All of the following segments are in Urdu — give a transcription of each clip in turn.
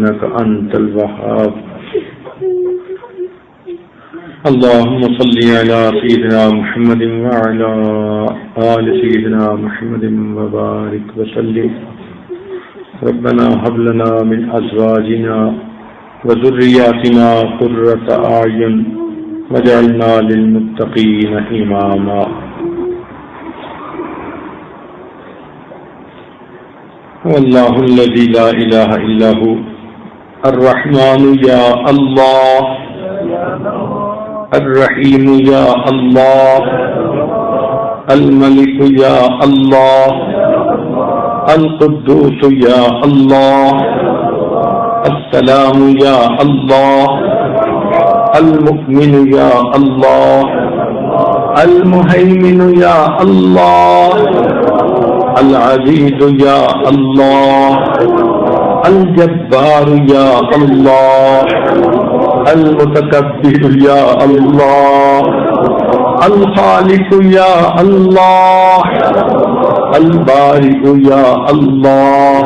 إنك أنت الوهاب. اللهم صل على سيدنا محمد وعلى آل سيدنا محمد وبارك وسلم. ربنا هب لنا من أزواجنا وذرياتنا قرة أعين واجعلنا للمتقين إماما. والله الذي لا إله إلا هو الرحمن يا الله، الرحيم يا الله، الملك يا الله، القدوس يا الله، السلام يا الله، المؤمن يا الله، المهيمن يا الله، العزيز يا الله، الجبار يا الله، المتكبر يا الله، الخالق يا الله، البارئ يا الله،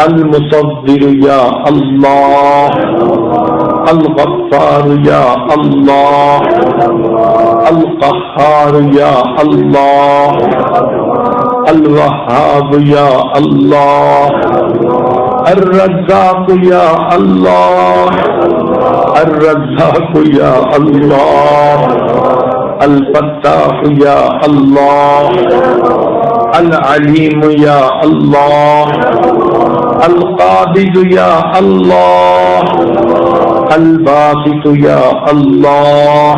المصدر يا الله، الغفار يا الله، القهار يا الله، الوهاب يا الله، الرزاق يا الله، الرزاق يا الله، الفتاح يا الله، العليم يا الله، القابض يا الله، الباسط يا الله،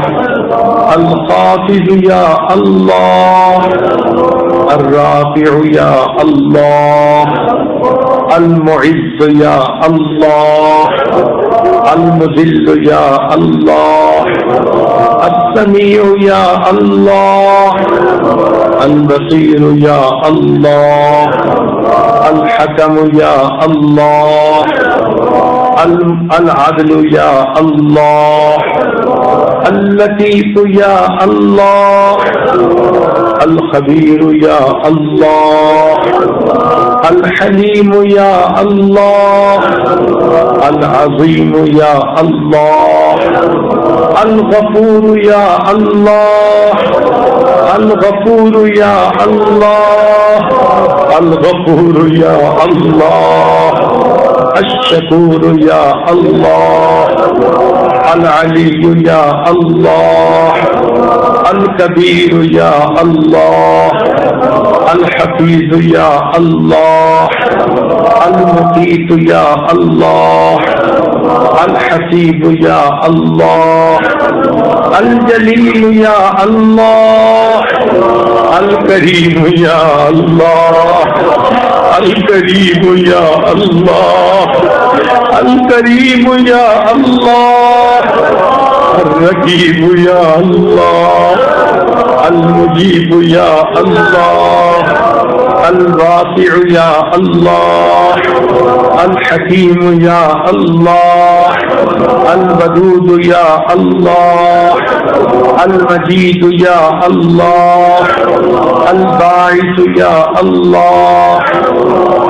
الخافض يا الله، الرافع يا الله، المعز يا الله، المذل يا الله، السميع يا الله، البصير يا الله، الحكم يا الله، العدل يا الله، اللطيف يا الله، الخبير يا الله، الحليم يا الله، العظيم يا الله، الغفور يا الله، الغفور يا الله، الغفور يا الله، الشكور يا الله، العلي يا الله، الكبير يا الله، الحفيظ يا الله، المقيت يا الله، الحسيب يا الله، الجليل يا الله، الكريم يا الله، الكريم يا الله، الكريم يا الله، الرقيب يا الله، المجيب يا الله، الواسع يا الله، الحكيم يا الله، الودود يا الله، المجيد يا الله، الباعث يا الله،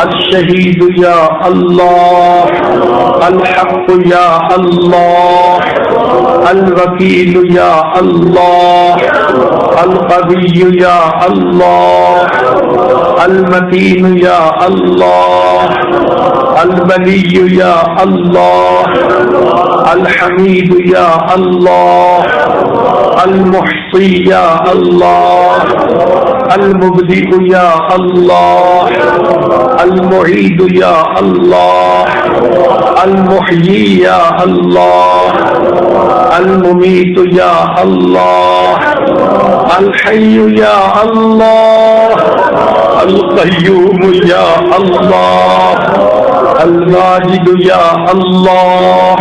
الشهيد يا الله، الحق يا الله، الوكيل يا الله، القوي يا الله، المتين يا الله، الولي يا الله، الحميد يا الله، المحصي يا الله، المبدئ يا الله، المعيد يا الله، المحيي يا الله، المميت يا الله، الحي يا الله، القيوم يا الله، الماجد يا الله،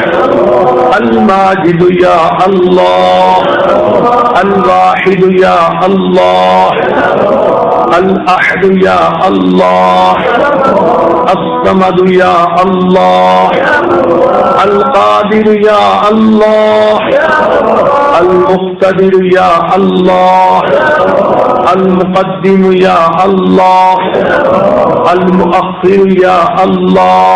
الماجد يا الله، الواحد يا الله، الأحد يا الله، الصمد يا الله، القادر يا الله، المقتدر يا الله، المقدم يا الله، المؤخر يا الله،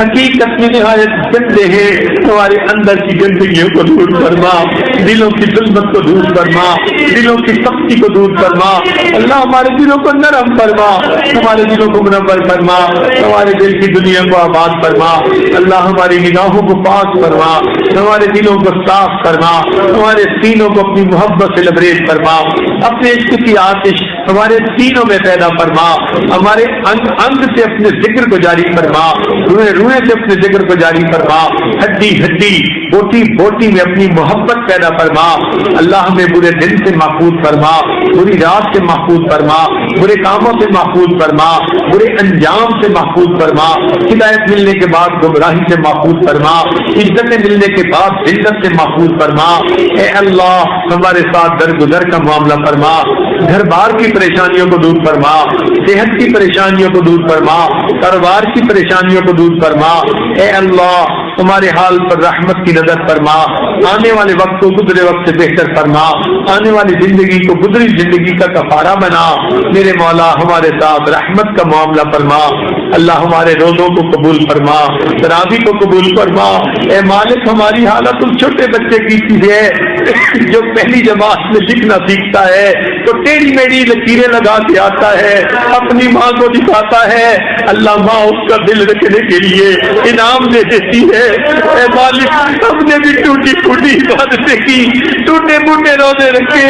حقیقت میں نہایت گندے ہیں، ہمارے اندر کی گندگیوں کو دور فرما، دلوں کی ظلمت کو دور فرما، دلوں کی سختی کو دور فرما، اللہ ہمارے دلوں کو نرم فرما، ہمارے دلوں کو منور فرما، ہمارے دل کی دنیا کو آباد فرما، اللہ ہماری نگاہوں کو پاک فرما، ہمارے دلوں کو صاف فرما، ہمارے سینوں کو اپنی محبت سے لبریز فرما، اپنے عشق کی آتش ہمارے سینوں میں پیدا فرما، ہمارے انگ انگ سے اپنے ذکر کو جاری فرما، روئے روئے سے اپنے ذکر کو جاری فرما، ہڈی ہڈی بوٹی بوٹی میں اپنی محبت پیدا فرما، اللہ ہمیں برے دن سے محفوظ فرما، بری رات سے محفوظ فرما، برے کاموں سے محفوظ فرما، برے انجام سے محفوظ فرما، ہدایت ملنے کے بعد گمراہی سے محفوظ فرما، عزت ملنے کے بعد ذلت سے محفوظ فرما، اے اللہ ہمارے ساتھ درگزر کا معاملہ فرما، گھر بار کی پریشانیوں کو دور فرما، صحت کی پریشانیوں کو دور فرما، کاروبار کی پریشانیوں کو دور فرما، اے اللہ ہمارے حال پر رحمت کی نظر فرما، آنے والے وقت کو گزرے وقت سے بہتر فرما، آنے والی زندگی کو گزری زندگی کا کفارہ بنا، میرے مولا ہمارے ساتھ رحمت کا معاملہ فرما، اللہ ہمارے روزوں کو قبول فرما، تراویح کو قبول فرما، اے مالک ہماری حالت اس چھوٹے بچے کی سی ہے جو پہلی جماعت میں لکھنا سیکھتا ہے تو ٹیڑھی میڑھی لکیریں لگا کے آتا ہے، اپنی ماں کو دکھاتا ہے، اللہ ماں اس کا دل رکھنے کے لیے انعام دے دیتی ہے، اے مالک ہم نے بھی ٹوٹی پھوٹی عبادتیں کی، ٹوٹے پھوٹے روزے رکھے،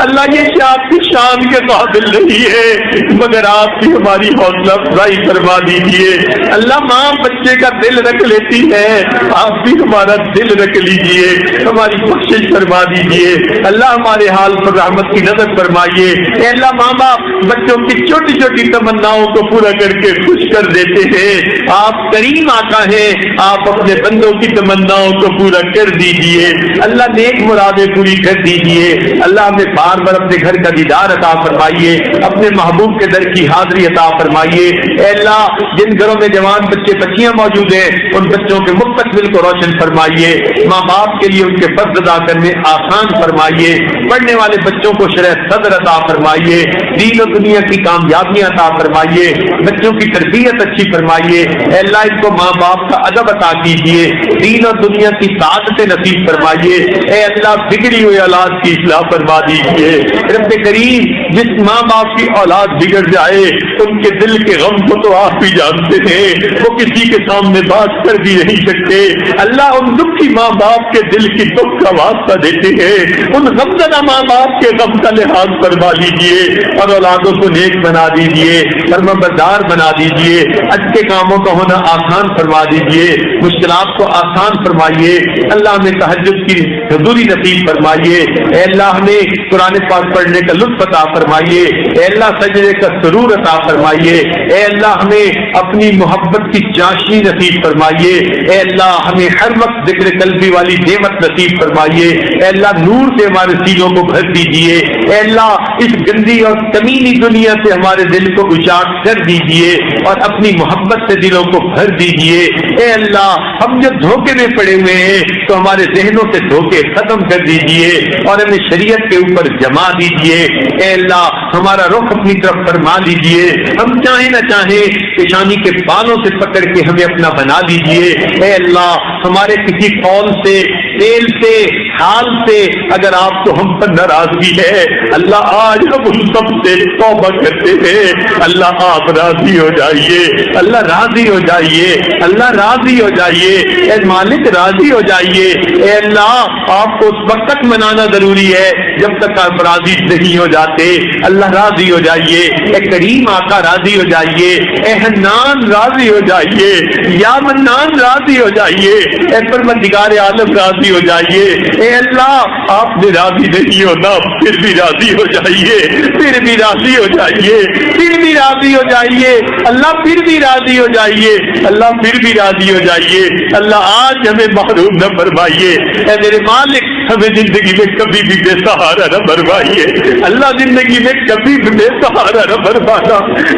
اللہ یہ آپ کی شان کے قابل نہیں ہے مگر آپ کی ہماری حوصلہ افزائی فرما دیجیے، اللہ ماں بچے کا دل رکھ لیتی ہے، آپ بھی ہمارا دل رکھ لیجیے، ہماری بخشش فرما دیجیے، اللہ ہمارے حال پر رحمت کی نظر فرمائیے، اے اللہ ماں باپ بچوں کی چھوٹی چھوٹی تمناؤں کو پورا کر کے خوش کر دیتے ہیں، آپ کریم آقا ہیں، آپ اپنے بندوں کی تمناؤں کو پورا کر دیجیے، اللہ نیک مرادیں پوری کر دیجیے، اللہ ہمیں بار بار اپنے گھر کا دیدار عطا فرمائیے، اپنے محبوب کے در کی حاضری عطا فرمائیے، اے اللہ جن گھروں میں جوان بچے بچیاں موجود ہیں ان بچوں کے مستقبل کو روشن فرمائیے، ماں باپ کے لیے ان کے فرض ادا کرنے آسان فرمائیے، پڑھنے والے بچوں کو شرح صدر عطا فرمائیے، دین و دنیا کی کامیابیاں عطا فرمائیے، بچوں کی تربیت اچھی فرمائیے، اے اللہ ان کو ماں باپ کا ادب عطا کیجیے، دین اور دنیا کی سعادت نصیب فرمائیے، اے اللہ بگڑی ہوئی اولاد کی اصلاح فرما دیجیے، رب کریم جس ماں باپ کی اولاد بگڑ جائے ان کے دل کے غم کو تو آپ بھی جانتے ہیں، وہ کسی کے سامنے بات کر بھی نہیں سکتے، اللہ ان دکھی ماں باپ کے دل کی دکھ کا واسطہ دیتے ہیں، ان غمزدہ ماں باپ کے غم کا لحاظ فرما لیجیے اور اولادوں کو نیک بنا دیجیے، فرمانبردار بنا دیجیے، اچھے کاموں کا ہونا آسان فرما دیجیے، مشکلات کو آسان فرمائیے، اللہ ہمیں تہجد کی حضوری نصیب فرمائیے، اے اللہ ہمیں قرآن پاک پڑھنے کا لطف عطا فرمائیے، اے اللہ سجدے کا سرور عطا فرمائیے، اے اللہ ہمیں اپنی محبت کی چاشنی نصیب فرمائیے، اے اللہ ہمیں ہر وقت ذکر قلبی والی نعمت نصیب فرمائیے، اے اللہ نور سے ہمارے سینوں کو بھر دیجیے، اے اللہ اس گندی اور کمینی دنیا سے ہمارے دل کو اجاڑ کر دیجیے اور اپنی محبت سے دلوں کو بھر دیجیے، اے اللہ ہم جو دھوکے میں پڑے ہوئے ہیں تو ہمارے ذہنوں سے دھوکے ختم کر دیجیے اور ہمیں شریعت کے اوپر جما دیجیے، اے اللہ ہمارا رخ اپنی طرف فرما دیجیے، ہم چاہیں نہ چاہیں پیشانی کے بالوں سے پکڑ کے ہمیں اپنا بنا دیجیے، اے اللہ ہمارے کسی قول سے فعل سے حال سے اگر آپ کو ہم پر ناراضگی ہے اللہ آج ہم ان سب سے توبہ کرتے ہیں، اللہ آپ راضی ہو جائیے، اللہ راضی ہو جائیے، اللہ راضی ہو جائیے، اے مالک راضی ہو جائیے، اے اللہ آپ کو اس وقت تک منانا ضروری ہے جب تک آپ راضی نہیں ہو جاتے، اللہ راضی ہو جائیے، اے کریم آقا راضی ہو جائیے، اے حنان راضی ہو جائیے، یا منان راضی ہو جائیے، اے پروردگار عالم راضی ہو جائیے، اے اللہ آپ نے راضی نہیں ہونا پھر بھی راضی ہو جائیے، پھر بھی راضی ہو جائیے، پھر بھی راضی ہو جائیے، اللہ پھر بھی راضی ہو جائیے، اللہ پھر بھی راضی ہو جائیے، اللہ آج ہمیں محروم نہ فرمائیے، اے میرے مالک ہمیں جن زندگی میں کبھی بھی بے سہارا نہ فرمائیے اللہ، زندگی میں کبھی بھی بے سہارا نہ فرمانا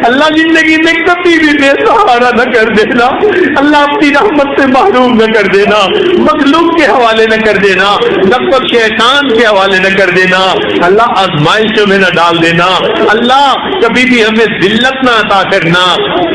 اللہ، زندگی میں کبھی بھی بے سہارا نہ کر دینا اللہ، اپنی رحمت سے محروم نہ کر دینا، مخلوق کے حوالے نہ کر دینا، نفس اور شیطان کے حوالے نہ کر دینا اللہ، آزمائشوں میں نہ ڈال دینا اللہ، کبھی بھی ہمیں ذلت نہ عطا کرنا،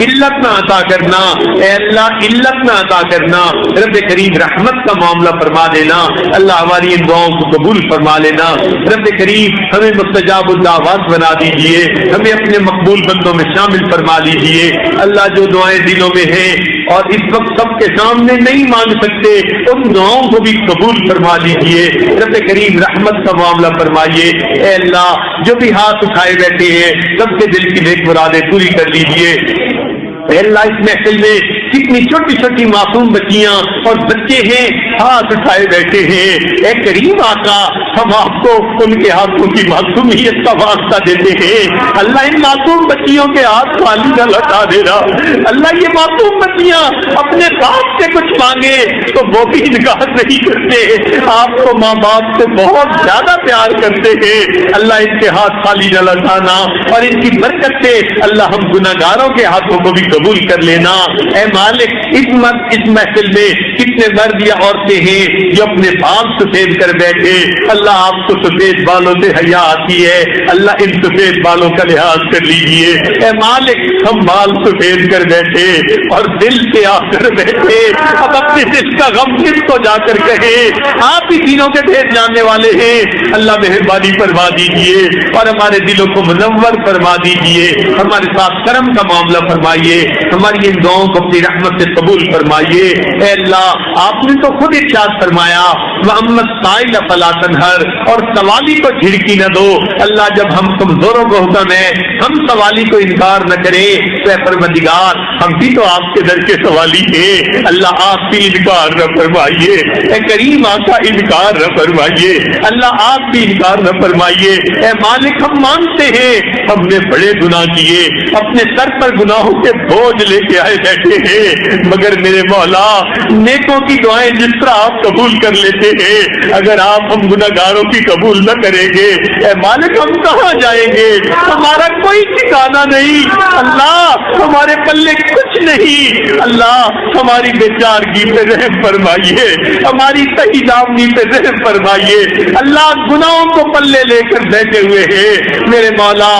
علت نہ عطا کرنا اے اللہ، علت نہ عطا کرنا رب کریم، رحمت کا معاملہ فرما دینا اللہ، ہماری ان دعاؤں کو قبول فرما لینا رب کریم، ہمیں مستجاب الدعوات بنا دیجئے، ہمیں اپنے مقبول بندوں میں شامل فرما لیجئے اللہ، جو دعائیں دلوں میں ہیں اور اس وقت سب کے سامنے نہیں مانگ سکتے ان دعاؤں کو بھی قبول فرما لیجئے رب کریم، رحمت کا معاملہ فرمائیے اے اللہ، جو بھی ہاتھ اٹھائے بیٹھے ہیں سب کے دل کی نیک مرادیں پوری کر لیجئے اے اللہ، اس محفل میں کتنی چھوٹی چھوٹی معصوم بچیاں اور بچے ہیں ہاتھ اٹھائے بیٹھے ہیں اے کریم آقا، ہم آپ کو ان کے ہاتھوں کی معصومیت کا واسطہ دیتے ہیں اللہ، ان معصوم بچیوں کے ہاتھ خالی نہ لوٹا دینا اللہ، یہ معصوم بچیاں اپنے باپ سے کچھ مانگے تو وہ بھی انکار نہیں کرتے، آپ کو ماں باپ سے بہت زیادہ پیار کرتے ہیں اللہ، ان کے ہاتھ خالی نہ لوٹانا اور ان کی برکت سے اللہ ہم گناہگاروں کے ہاتھوں کو بھی قبول کر لینا اے مالک، اس محفل میں کتنے مرد یا عورتیں ہیں جو اپنے بال سفید کر بیٹھے اللہ، آپ کو سفید بالوں سے حیا آتی ہے اللہ، ان سفید بالوں کا لحاظ کر لیجئے اے مالک، ہم بال سفید کر بیٹھے اور دل سے آ کر بیٹھے، اب اپنے دل کا غم کس کو جا کر کہے، آپ ہی دینوں کے ڈھیر جاننے والے ہیں اللہ، مہربانی فرما دیجئے اور ہمارے دلوں کو منور فرما دیجئے، ہمارے ساتھ کرم کا معاملہ فرمائیے، ہماری ان دعاؤں کو اپنی رحمت سے قبول فرمائیے اے اللہ، آپ نے تو خود ارشاد فرمایا محمد سائل فلا تنہر، اور سوالی کو جھڑکی نہ دو اللہ، جب ہم کمزوروں کو حکم ہے ہم سوالی کو انکار نہ کریں تو اے پروردگار، ہم بھی تو آپ کے در کے سوالی ہیں اللہ، آپ بھی انکار نہ فرمائیے اے کریم آقا، انکار نہ فرمائیے اللہ، آپ بھی انکار نہ فرمائیے اے مالک، ہم مانتے ہیں ہم نے بڑے گناہ کیے، اپنے سر پر گناہوں کے بوجھ لے کے آئے بیٹھے ہیں، مگر میرے مولا نیکوں کی دعائیں جس طرح آپ قبول کر لیتے ہیں، اگر آپ ہم گناہگاروں کی قبول نہ کریں گے اے مالک، ہم کہاں جائیں گے، ہمارا کوئی ٹھکانہ نہیں اللہ، ہمارے پلے کچھ نہیں اللہ، ہماری بیچارگی پہ رحم فرمائیے، ہماری صحیح دامنی پہ رحم فرمائیے اللہ، گناہوں کو پلے لے کر بیٹھے ہوئے ہیں میرے مولا،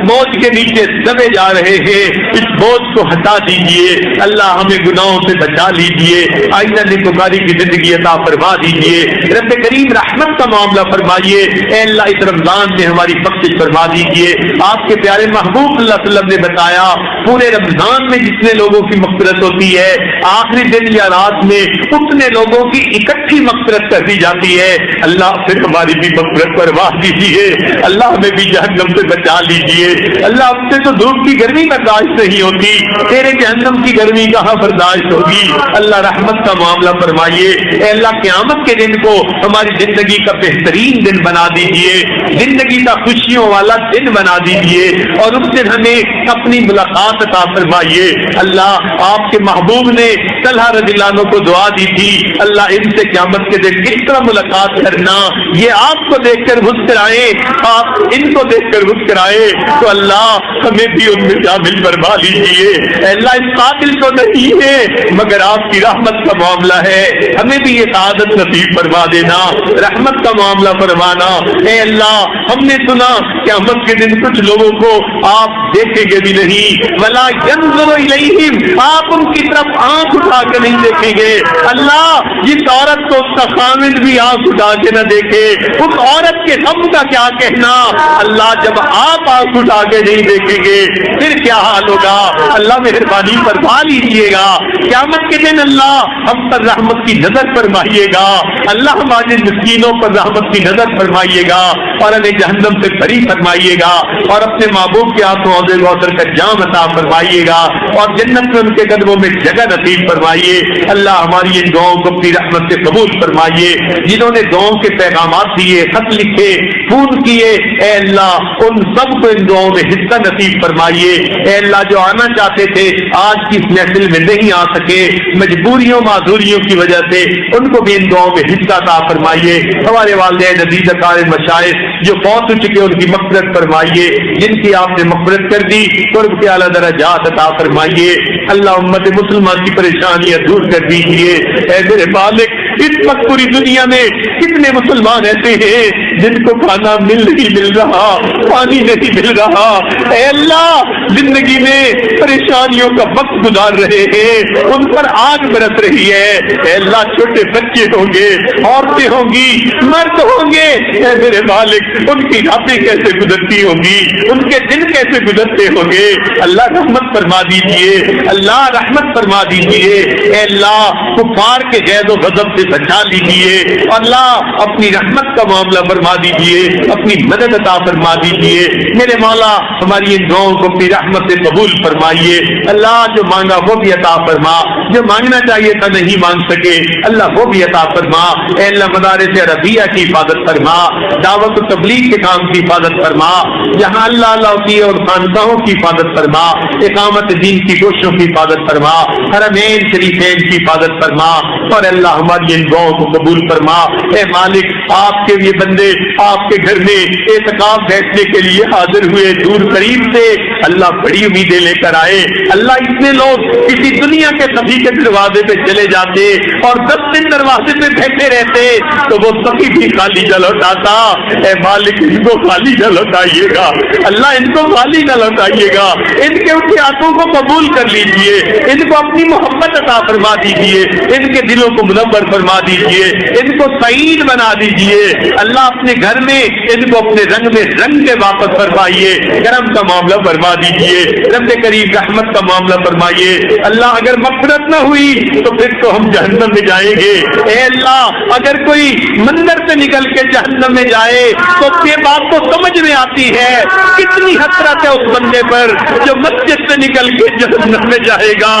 بوجھ کے نیچے دبے جا رہے ہیں، اس بوجھ کو ہٹا دیجئے اللہ، ہمیں گناہوں سے بچا لیجئے، آئندہ نیکوکاری کی زندگی عطا فرما دیجئے رب کریم، رحمت کا معاملہ فرمائیے اے اللہ، اس رمضان میں ہماری بخشش فرما دیجئے، آپ کے پیارے محبوب صلی اللہ علیہ وسلم نے بتایا پورے رمضان میں جتنے لوگوں کی مغفرت ہوتی ہے آخری دن یا رات میں اتنے لوگوں کی اکٹھی مغفرت کر دی جاتی ہے اللہ، پھر ہماری بھی مغفرت فرما دیجئے اللہ، ہمیں بھی جہنم سے بچا لیجئے اللہ، ہم سے تو دھوپ کی گرمی برداشت نہیں ہوتی، تیرے جہنم کی گرمی کہاں برداشت ہوگی اللہ، رحمت کا معاملہ فرمائیے اے اللہ، قیامت کے دن کو ہماری زندگی کا بہترین دن بنا دیجئے، زندگی کا خوشیوں والا دن بنا دیجئے اور اس دن ہمیں اپنی ملاقات عطا فرمائیے اللہ، آپ کے محبوب نے طلحہ رضی اللہ عنہ کو دعا دی تھی اللہ، ان سے قیامت کے دن کس طرح ملاقات کرنا، یہ آپ کو دیکھ کر مسکرائے، آپ ان کو دیکھ کر مسکرائے، تو اللہ ہمیں بھی ان میں شامل فرما لیجیے اے اللہ، اس قاتل کو نہیں ہے مگر آپ کی رحمت کا معاملہ ہے، ہمیں بھی یہ سعادت نصیب فرما دینا، رحمت کا معاملہ فرمانا اے اللہ، ہم نے سنا قیامت کے دن کچھ لوگوں کو آپ دیکھیں گے بھی نہیں، ولا ينظر الیہم، آپ ان کی طرف آنکھ اٹھا کے نہیں دیکھیں گے اللہ، جس عورت کو اس کا خامد بھی آنکھ اٹھا کے نہ دیکھے اس عورت کے غم کا کیا کہنا اللہ، جب آپ آنکھ اٹھا کے نہیں دیکھیں گے پھر کیا حال ہوگا اللہ، مہربانی فرما لیجیے گا، قیامت کے دن اللہ ہم پر رحمت کی نظر فرمائیے گا اللہ، ہمارے مسکینوں پر رحمت کی نظر فرمائیے گا اور ہمیں جہنم سے بری فرمائیے گا اور اپنے محبوب کے ہاتھوں حوض کوثر کا جام عطا فرمائیے گا اور جنت میں ان کے قدموں میں جگہ نصیب فرمائیے. اللہ ہماری ان دعاؤں کو اپنی رحمت سے قبول فرمائیے. جنہوں نے دعاؤں کے پیغامات دیے, خط لکھے, فون کیے, اے اللہ ان سب کو ان دعاؤں میں حصہ نصیب فرمائیے. اے اللہ جو آنا چاہتے تھے آج کی اس محفل میں نہیں آ سکے مجبوریوں معذوریوں کی وجہ سے, ان کو بھی ان دعاؤں میں حصہ عطا فرمائیے. ہمارے والدین عزیز اقارب مشائخ جو فوت ہو چکے ان کی مغفرت فرمائیے, جن کی آپ نے مغفرت کر دی قرب کے اعلیٰ درجات عطا فرمائیے. اللہ امت مسلمان کی پریشانیاں دور کر دیجیے. اے میرے مالک, اس وقت پوری دنیا میں کتنے مسلمان ایسے ہیں جن کو کھانا نہیں مل رہا, پانی نہیں مل رہا. اے اللہ زندگی میں پریشانیوں کا وقت گزار رہے ہیں, ان پر آگ برس رہی ہے. اے اللہ چھوٹے بچے ہوں گے, عورتیں ہوں گی, مرد ہوں گے. اے میرے مالک ان کی راتیں کیسے گزرتی ہوں گی, ان کے دن کیسے گزرتے ہوں گے. اللہ رحمت فرما دیجیے, اللہ رحمت فرما دیجیے. اے اللہ کفار کے غیظ و غضب سے بچا لیجیے. اللہ اپنی رحمت کا معاملہ فرما دیجیے, اپنی مدد عطا فرما دیجیے. میرے مولا ہماری ان دعاؤں کو اپنی رحمت سے قبول فرمائیے. اللہ جو مانگا وہ بھی عطا فرما, جو مانگنا چاہیے تھا نہیں مانگ سکے اللہ وہ بھی عطا فرما. اے اللہ مدارس عربیہ کی حفاظت فرما, دعوت و تبلیغ کے کام کی حفاظت فرما. جہاں اللہ اللہ ہوتی ہے اور خانقاہوں کی حفاظت فرما, اقامت دین کی کوششوں کی حفاظت فرما, حرمین شریفین کی حفاظت فرما. اور اللہ ہماری ان دعاؤں کو قبول فرما. اے مالک آپ کے یہ بندے آپ کے گھر میں اعتکاف بیٹھنے کے لیے حاضر ہوئے دور قریب سے, اللہ بڑی امیدیں لے کر آئے. اللہ اتنے لوگ کسی دنیا کے سخی کے دروازے پہ چلے جاتے اور 10 دن دروازے پہ بیٹھے رہتے تو وہ سخی بھی خالی نہ لوٹاتا. اے مالک ان کو خالی نہ لوٹائیے گا, اللہ ان کو خالی نہ لوٹائیے گا. ان کے اٹھے ہاتھوں کو قبول کر لیجئے, ان کو اپنی محبت عطا فرما دیجئے, ان کے دلوں کو منور فرما دیجئے, ان کو سعید بنا دیجئے. اللہ اپنے گھر میں ان کو اپنے رنگ میں رنگ کے واپس فرمائیے, کرم کا معاملہ فرما دیجئے, رب کریم رحمت کا معاملہ فرمائیے. اللہ اگر مغفرت نہ ہوئی تو پھر تو ہم جہنم میں جائیں گے. اے اللہ اگر کوئی مندر سے نکل کے جہنم میں جائے تو یہ بات تو سمجھ میں آتی ہے کتنی حسرت ہے اس بندے پر جو مسجد سے نکل کے جہنم میں جائے گا.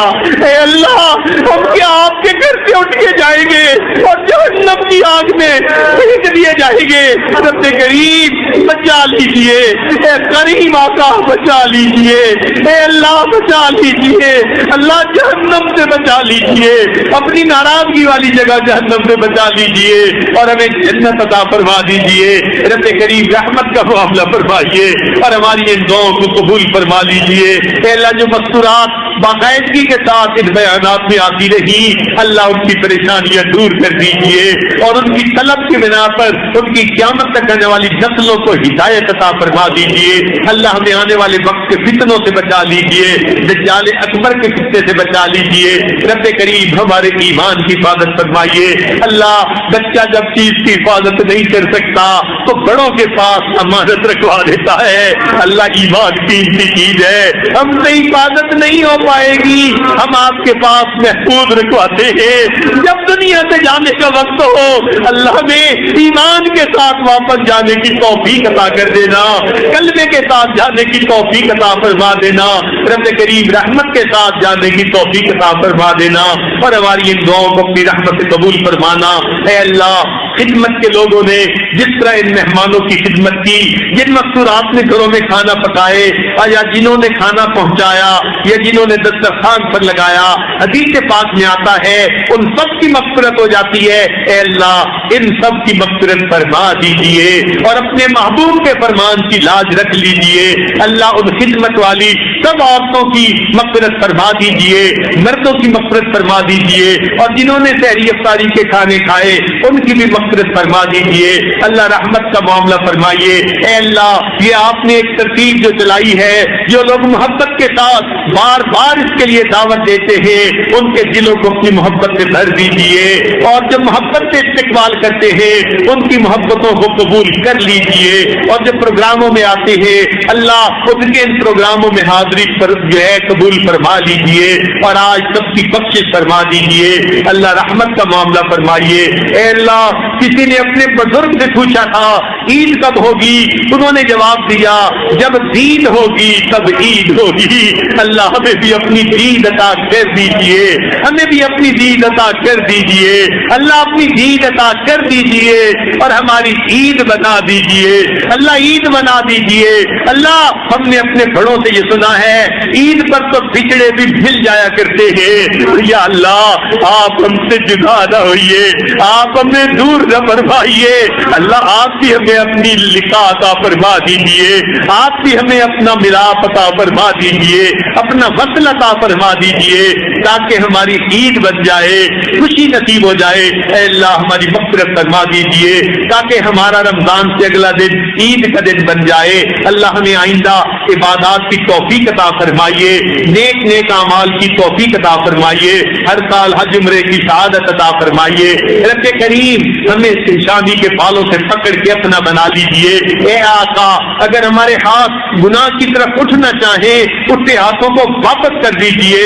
اے اللہ ہم کیا آپ کے گھر سے اٹھ کے جائیں گے اور جہنم کی آگ میں پھینک دیے جائیں گے. رب کریم بچا لیجیے, اے کریم آقا بچا لیجیے, اے اللہ بچا لیجیے. اللہ جہنم سے بچا لیجیے, اپنی ناراضگی والی جگہ جہنم سے بچا لیجیے اور ہمیں جنت عطا فرما دیجیے. رب کریم رحمت کا معاملہ فرمائیے اور ہماری ان دعاؤں کو قبول فرما لیجیے. اے اللہ جو مستورات باقاعدگی کے ساتھ ان بیانات میں آتی رہی, اللہ ان کی پریشانیاں دور کر دیجیے اور ان کی طلب کی بنا پر ان کی قیامت تک آنے والی نسلوں کو ہدایت عطا فرما دیجیے. اللہ ہمیں آنے والے وقت کے فتنوں سے بچا لیجیے, دجال اکبر کے فتنے سے بچا لیجیے. رب کریم ہمارے ایمان کی حفاظت فرمائیے. اللہ بچہ جب چیز کی حفاظت نہیں کر سکتا تو بڑوں کے پاس امانت رکھوا دیتا ہے. اللہ ایمان قیمتی چیز ہے, ہم سے حفاظت نہیں ہو پائے گی, ہم آپ کے پاس محفوظ رکھواتے ہیں. جب دنیا سے جانے کا وقت ہو اللہ ہمیں ایمان کے ساتھ واپس جانے کی توفیق عطا کر دینا, کلمے کے ساتھ جانے کی توفیق عطا فرما دینا, رب کریم رحمت کے ساتھ جانے کی توفیق عطا فرما دینا اور ہماری ان دعاؤں کو اپنی رحمت سے قبول فرمانا. اے اللہ خدمت کے لوگوں نے جس طرح ان مہمانوں کی خدمت کی, جن مستورات نے گھروں میں کھانا پکائے یا جنہوں نے کھانا پہنچایا یا جنہوں نے دسترخوان پر لگایا, حدیث پاک میں آتا ہے ان سب کی مغفرت ہو جاتی ہے. اے اللہ ان سب کی مغفرت فرما دیجیے اور اپنے محبوب کے فرمان کی لاج رکھ لیجیے. اللہ ان خدمت والی سب عورتوں کی مغفرت فرما دیجیے, مردوں کی مغفرت فرما دیجیے اور جنہوں نے سحری افطاری کے کھانے کھائے ان کی بھی مغفرت فرما دیجیے. اللہ رحمت کا معاملہ فرمائیے. اے اللہ یہ آپ نے ایک ترتیب جو چلائی ہے, جو لوگ محبت کے ساتھ بار بار اس کے لیے دعوت دیتے ہیں ان کے دلوں کو اپنی محبت سے بھر دیجیے اور جو محبت سے استقبال کرتے ہیں ان کی محبتوں کو قبول کر لیجیے. اور جو پروگراموں میں آتے ہیں اللہ ان کے ان پروگراموں میں حاضری پر جو ہے قبول فرما لیجیے اور آج سب کی بخشش فرما دیجیے. اللہ رحمت کا معاملہ فرمائیے. اے اللہ کسی نے اپنے بزرگ سے پوچھا تھا عید کب ہوگی، انہوں نے جواب دیا جب دین ہوگی تب عید ہوگی۔ اللہ ہمیں بھی اپنی دین عطا کر دیجئے، ہمیں بھی اپنی دین عطا کر دیجئے، اللہ اپنی دین عطا کر دیجئے اور ہماری عید بنا دیجئے، اللہ عید بنا دیجئے۔ اللہ ہم نے اپنے بڑوں سے یہ سنا ہے عید پر تو بچڑے بھی مل جایا کرتے ہیں، یا اللہ آپ ہم سے جدا نہ ہوئیے، آپ ہمیں دور نہ فرمائیے، اللہ آپ بھی ہمیں اپنی لقاء عطا فرما دیجئے، آپ بھی ہمیں اپنا ملاپ عطا فرما دیجئے، اپنا وصل عطا فرما دیجئے تاکہ ہماری عید بن جائے، خوشی نصیب ہو جائے۔ اے اللہ ہماری مغفرت فرما دیجئے تاکہ ہمارا رمضان سے اگلا دن عید کا دن بن جائے۔ اللہ ہمیں آئندہ عبادات کی توفیق عطا فرمائیے، نیک نیک اعمال کی توفیق عطا فرمائیے، ہر سال حج عمرے کی شہادت عطا فرمائیے۔ رب کریم ہمیں شادی کے بالوں سے پکڑ کے اپنا بنا لیجئے۔ اے آقا اگر ہمارے ہاتھ گناہ کی طرف اٹھنا چاہیں اٹھتے ہاتھوں کو واپس کر دیجئے،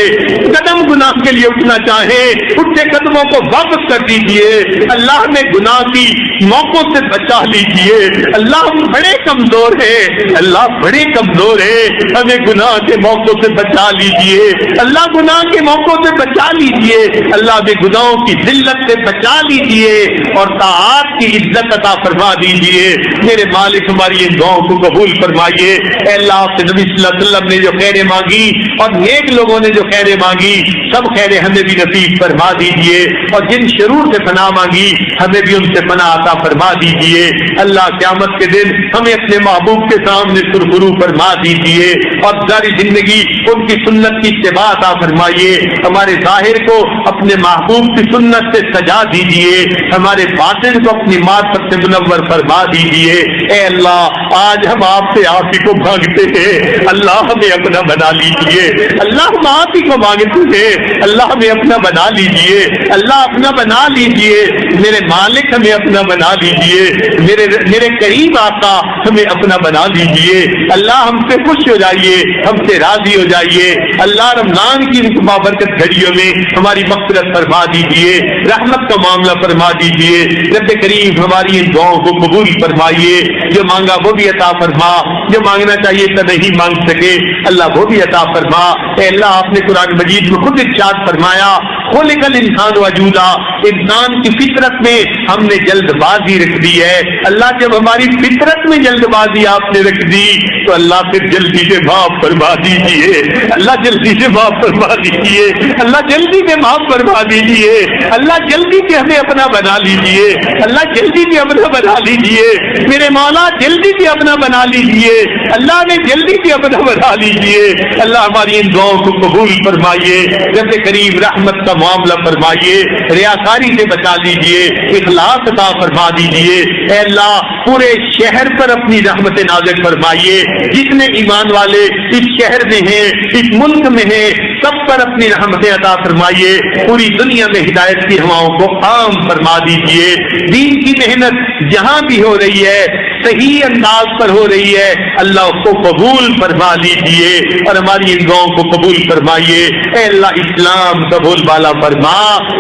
قدم گناہ کے لیے اٹھنا چاہیں اٹھتے قدموں کو واپس کر دیجئے۔ اللہ ہمیں گناہ کی موقعوں سے بچا لیجئے۔ اللہ ہم بڑے کمزور ہیں، اللہ بڑے کمزور ہیں، ہمیں گناہ کے موقعوں سے بچا لیجئے، اللہ گناہ کے موقعوں سے بچا لیجئے، اللہ ہمیں گناہوں کی ذلت سے بچا لیجئے اور طاعات کی عزت عطا فرما دیجئے۔ میرے مالک ہماری ان دعاؤں کو قبول فرمائیے۔ اے اللہ آپ سے نبی صلی اللہ علیہ وسلم نے جو خیریں مانگی اور نیک لوگوں نے جو خیریں مانگی سب خیریں ہمیں بھی نصیب فرما دیجئے، اور جن شرور سے پناہ مانگی ہمیں بھی ان سے پناہ عطا فرما دیجئے۔ اللہ قیامت کے دن ہمیں اپنے محبوب کے سامنے سرخرو فرما دیجئے اور ساری زندگی ان کی سنت کی اتباع عطا فرمائیے۔ ہمارے ظاہر کو اپنے محبوب کی سنت سے سجا دیجئے، ہمارے باطن کو اپنی معرفت سے منور فرما دیجئے۔ اے اللہ آج ہم آپ سے آپ ہی کو مانگتے ہیں، اللہ ہمیں اپنا بنا لیجئے، اللہ ہم آپ ہی کو مانگتے ہیں، اللہ ہمیں اپنا بنا لیجئے، اللہ اپنا بنا لیجئے، میرے مالک ہمیں اپنا بنا لیجئے، میرے قریب آقا ہمیں اپنا بنا لیجئے۔ اللہ ہم سے خوش ہو جائیے، ہم سے راضی ہو جائیے۔ اللہ رمضان کی بابرکت گھڑیوں میں ہماری مغفرت فرما دیجئے، رحمت کا معاملہ فرما دیجئے۔ رب کریم ہماری ان دعاؤں کو قبول فرمائیے، جو مانگا وہ بھی عطا فرما، جو مانگنا چاہیے تو نہیں مانگ سکے اللہ وہ بھی عطا فرما۔ اے اللہ آپ نے قرآن مجید میں خود ارشاد فرمایا خلق الانسان وجولا، انسان کی فطرت میں ہم نے جلد بازی رکھ دی ہے۔ اللہ جب ہماری فطرت میں جلد بازی آپ نے رکھ دی تو اللہ پھر جلدی سے معاف فرما دیجیے، اللہ جلدی سے معاف فرما دیجیے، اللہ جلدی سے معاف فرما دیجیے، اللہ جلدی سے ہمیں اپنا بنا لیجیے، اللہ جلدی سے اپنا بنا لیجیے، میرے مولا جلدی سے اپنا بنا لیجیے، اللہ نے جلدی سے اپنا بنا لیجیے۔ اللہ ہماری ان دعاؤں کو قبول فرمائیے، رب کریم رحمت کا معاملہ فرمائیے، ریاکاری سے بچا لیجیے، اخلاص عطا فرما دیجیے۔ اے اللہ پورے شہر پر اپنی رحمت نازل فرمائیے، جتنے ایمان والے اس شہر میں ہیں اس ملک میں ہیں سب پر اپنی رحمت عطا فرمائیے، پوری دنیا میں ہدایت کی ہواؤں کو عام فرما دیجیے۔ دین کی محنت جہاں بھی ہو رہی ہے صحیح انداز پر ہو رہی ہے، اللہ اس کو قبول فرما لیجیے اور ہماری ان دعاؤں کو قبول فرمائیے۔ اے اللہ اسلام کا بول بالا فرما،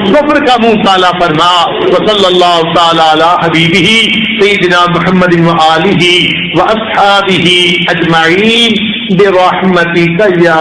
کفر کا منہ کالا فرما۔ وصلی اللہ تعالی علی حبیبہ سیدنا محمد وآلہ واصحابہ اجمعین برحمتک یا